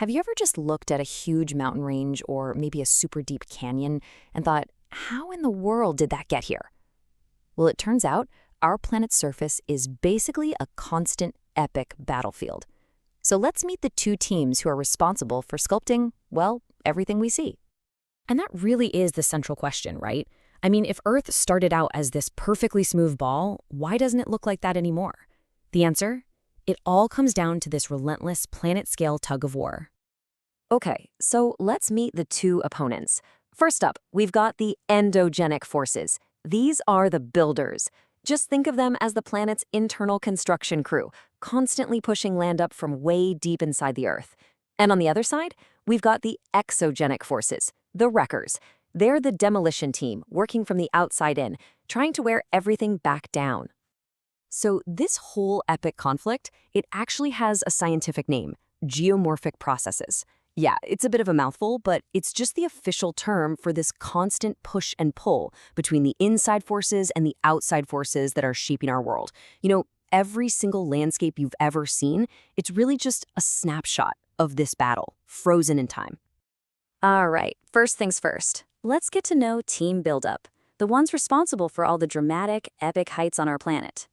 Have you ever just looked at a huge mountain range or maybe a super deep canyon and thought, how in the world did that get here? Well, it turns out our planet's surface is basically a constant epic battlefield. So let's meet the two teams who are responsible for sculpting, well, everything we see. And that really is the central question, right? I mean, if Earth started out as this perfectly smooth ball, why doesn't it look like that anymore? The answer? It all comes down to this relentless planet-scale tug of war. Okay, so let's meet the two opponents. First up, we've got the Endogenic Forces. These are the builders. Just think of them as the planet's internal construction crew, constantly pushing land up from way deep inside the Earth. And on the other side, we've got the Exogenic Forces, the wreckers. They're the demolition team, working from the outside in, trying to wear everything back down. So this whole epic conflict, it actually has a scientific name, Geomorphic Processes. Yeah, it's a bit of a mouthful, but it's just the official term for this constant push and pull between the inside forces and the outside forces that are shaping our world. You know, every single landscape you've ever seen, it's really just a snapshot of this battle, frozen in time. All right, first things first. Let's get to know Team Buildup, the ones responsible for all the dramatic, epic heights on our planet.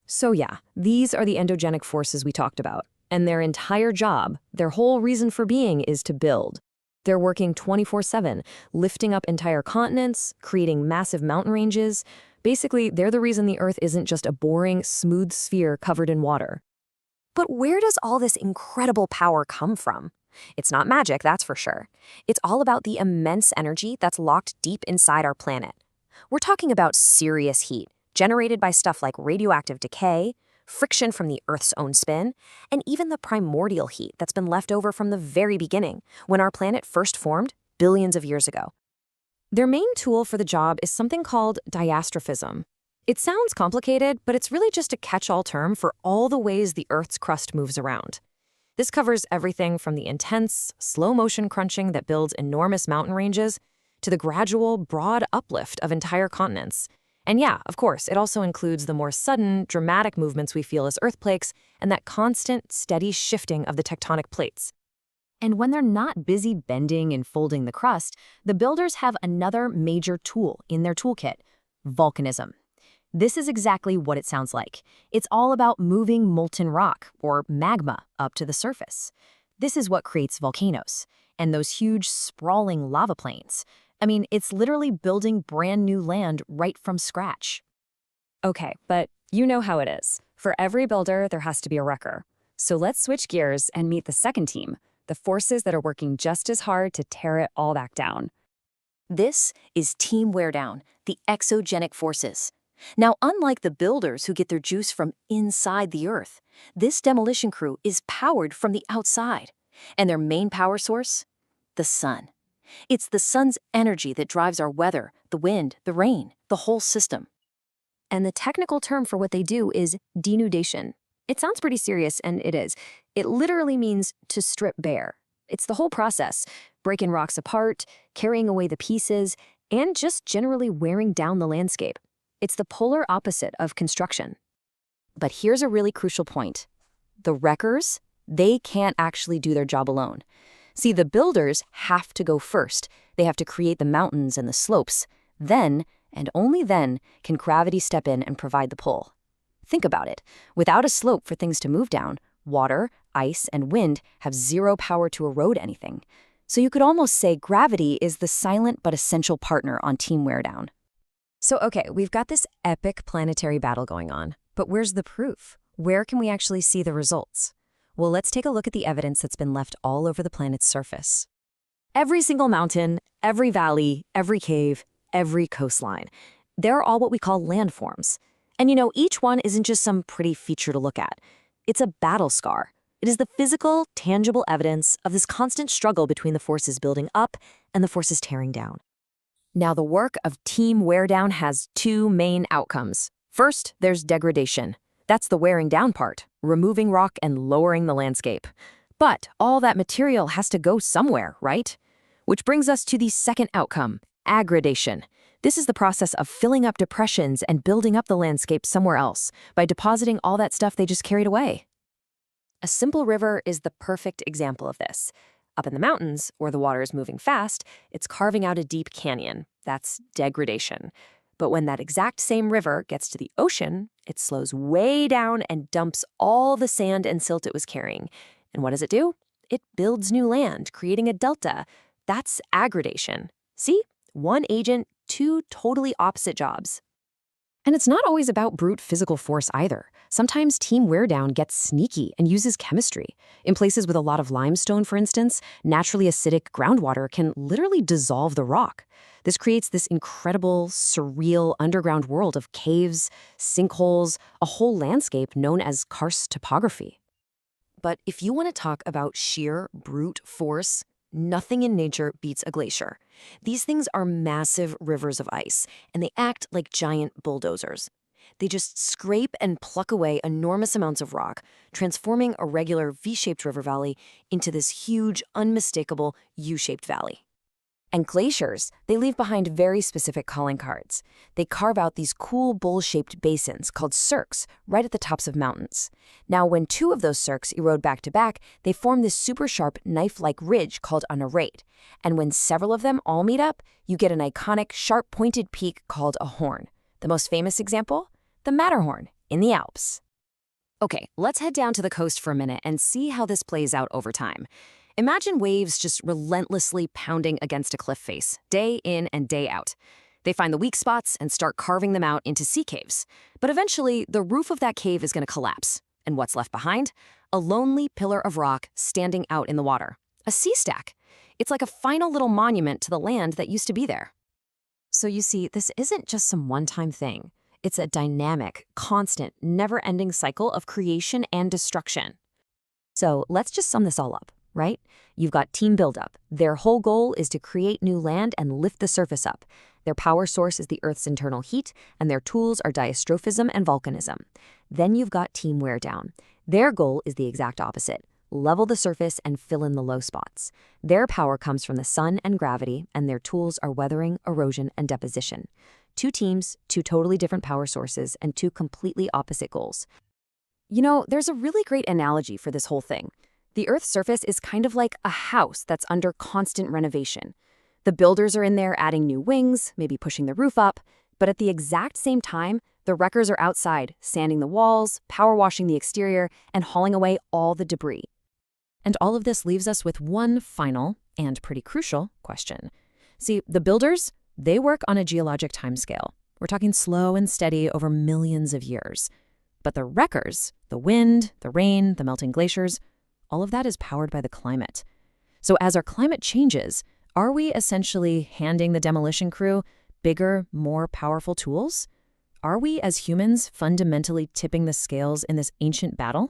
So yeah, these are the endogenic forces we talked about. And their entire job, their whole reason for being is to build. They're working 24/7, lifting up entire continents, creating massive mountain ranges. Basically, they're the reason the Earth isn't just a boring, smooth sphere covered in water. But where does all this incredible power come from? It's not magic, that's for sure. It's all about the immense energy that's locked deep inside our planet. We're talking about serious heat, generated by stuff like radioactive decay, friction from the Earth's own spin, and even the primordial heat that's been left over from the very beginning, when our planet first formed billions of years ago. Their main tool for the job is something called diastrophism. It sounds complicated, but it's really just a catch-all term for all the ways the Earth's crust moves around. This covers everything from the intense, slow-motion crunching that builds enormous mountain ranges to the gradual, broad uplift of entire continents. And yeah, of course, it also includes the more sudden, dramatic movements we feel as earthquakes and that constant, steady shifting of the tectonic plates. And when they're not busy bending and folding the crust, the builders have another major tool in their toolkit, volcanism. This is exactly what it sounds like. It's all about moving molten rock, or magma, up to the surface. This is what creates volcanoes, and those huge, sprawling lava plains. I mean, it's literally building brand new land right from scratch. Okay, but you know how it is. For every builder, there has to be a wrecker. So let's switch gears and meet the second team, the forces that are working just as hard to tear it all back down. This is Team Weardown, the Exogenic Forces. Now, unlike the builders who get their juice from inside the Earth, this demolition crew is powered from the outside. And their main power source? The sun. It's the sun's energy that drives our weather, the wind, the rain, the whole system. And the technical term for what they do is denudation. It sounds pretty serious, and it is. It literally means to strip bare. It's the whole process, breaking rocks apart, carrying away the pieces, and just generally wearing down the landscape. It's the polar opposite of construction. But here's a really crucial point. The wreckers, they can't actually do their job alone. See, the builders have to go first. They have to create the mountains and the slopes. Then, and only then, can gravity step in and provide the pull. Think about it. Without a slope for things to move down, water, ice, and wind have zero power to erode anything. So you could almost say gravity is the silent but essential partner on Team Weardown. So okay, we've got this epic planetary battle going on, but where's the proof? Where can we actually see the results? Well, let's take a look at the evidence that's been left all over the planet's surface. Every single mountain, every valley, every cave, every coastline. They're all what we call landforms. And you know, each one isn't just some pretty feature to look at. It's a battle scar. It is the physical, tangible evidence of this constant struggle between the forces building up and the forces tearing down. Now, the work of Team Weardown has two main outcomes. First, there's degradation. That's the wearing down part, removing rock and lowering the landscape. But all that material has to go somewhere, right? Which brings us to the second outcome, aggradation. This is the process of filling up depressions and building up the landscape somewhere else by depositing all that stuff they just carried away. A simple river is the perfect example of this. Up in the mountains, where the water is moving fast, it's carving out a deep canyon. That's degradation. But when that exact same river gets to the ocean, it slows way down and dumps all the sand and silt it was carrying. And what does it do? It builds new land, creating a delta. That's aggradation. See? One agent, two totally opposite jobs. And it's not always about brute physical force either. Sometimes Team Weardown gets sneaky and uses chemistry. In places with a lot of limestone, for instance, naturally acidic groundwater can literally dissolve the rock. This creates this incredible, surreal underground world of caves, sinkholes, a whole landscape known as karst topography. But if you want to talk about sheer brute force, nothing in nature beats a glacier. These things are massive rivers of ice, and they act like giant bulldozers. They just scrape and pluck away enormous amounts of rock, transforming a regular V-shaped river valley into this huge, unmistakable U-shaped valley. And glaciers, they leave behind very specific calling cards. They carve out these cool bowl-shaped basins called cirques right at the tops of mountains. Now, when two of those cirques erode back to back, they form this super sharp knife-like ridge called a nerate. And when several of them all meet up, you get an iconic sharp-pointed peak called a horn. The most famous example? The Matterhorn in the Alps. Okay, let's head down to the coast for a minute and see how this plays out over time. Imagine waves just relentlessly pounding against a cliff face, day in and day out. They find the weak spots and start carving them out into sea caves. But eventually, the roof of that cave is going to collapse. And what's left behind? A lonely pillar of rock standing out in the water. A sea stack. It's like a final little monument to the land that used to be there. So you see, this isn't just some one-time thing. It's a dynamic, constant, never-ending cycle of creation and destruction. So let's just sum this all up. Right? You've got Team Buildup. Their whole goal is to create new land and lift the surface up. Their power source is the Earth's internal heat, and their tools are Diastrophism and Volcanism. Then you've got Team Weardown. Their goal is the exact opposite. Level the surface and fill in the low spots. Their power comes from the sun and gravity, and their tools are weathering, erosion, and deposition. Two teams, two totally different power sources, and two completely opposite goals. You know, there's a really great analogy for this whole thing. The Earth's surface is kind of like a house that's under constant renovation. The builders are in there adding new wings, maybe pushing the roof up, but at the exact same time, the wreckers are outside, sanding the walls, power washing the exterior, and hauling away all the debris. And all of this leaves us with one final, and pretty crucial, question. See, the builders, they work on a geologic timescale. We're talking slow and steady over millions of years. But the wreckers, the wind, the rain, the melting glaciers, all of that is powered by the climate. So as our climate changes, are we essentially handing the demolition crew bigger, more powerful tools? Are we, as humans, fundamentally tipping the scales in this ancient battle?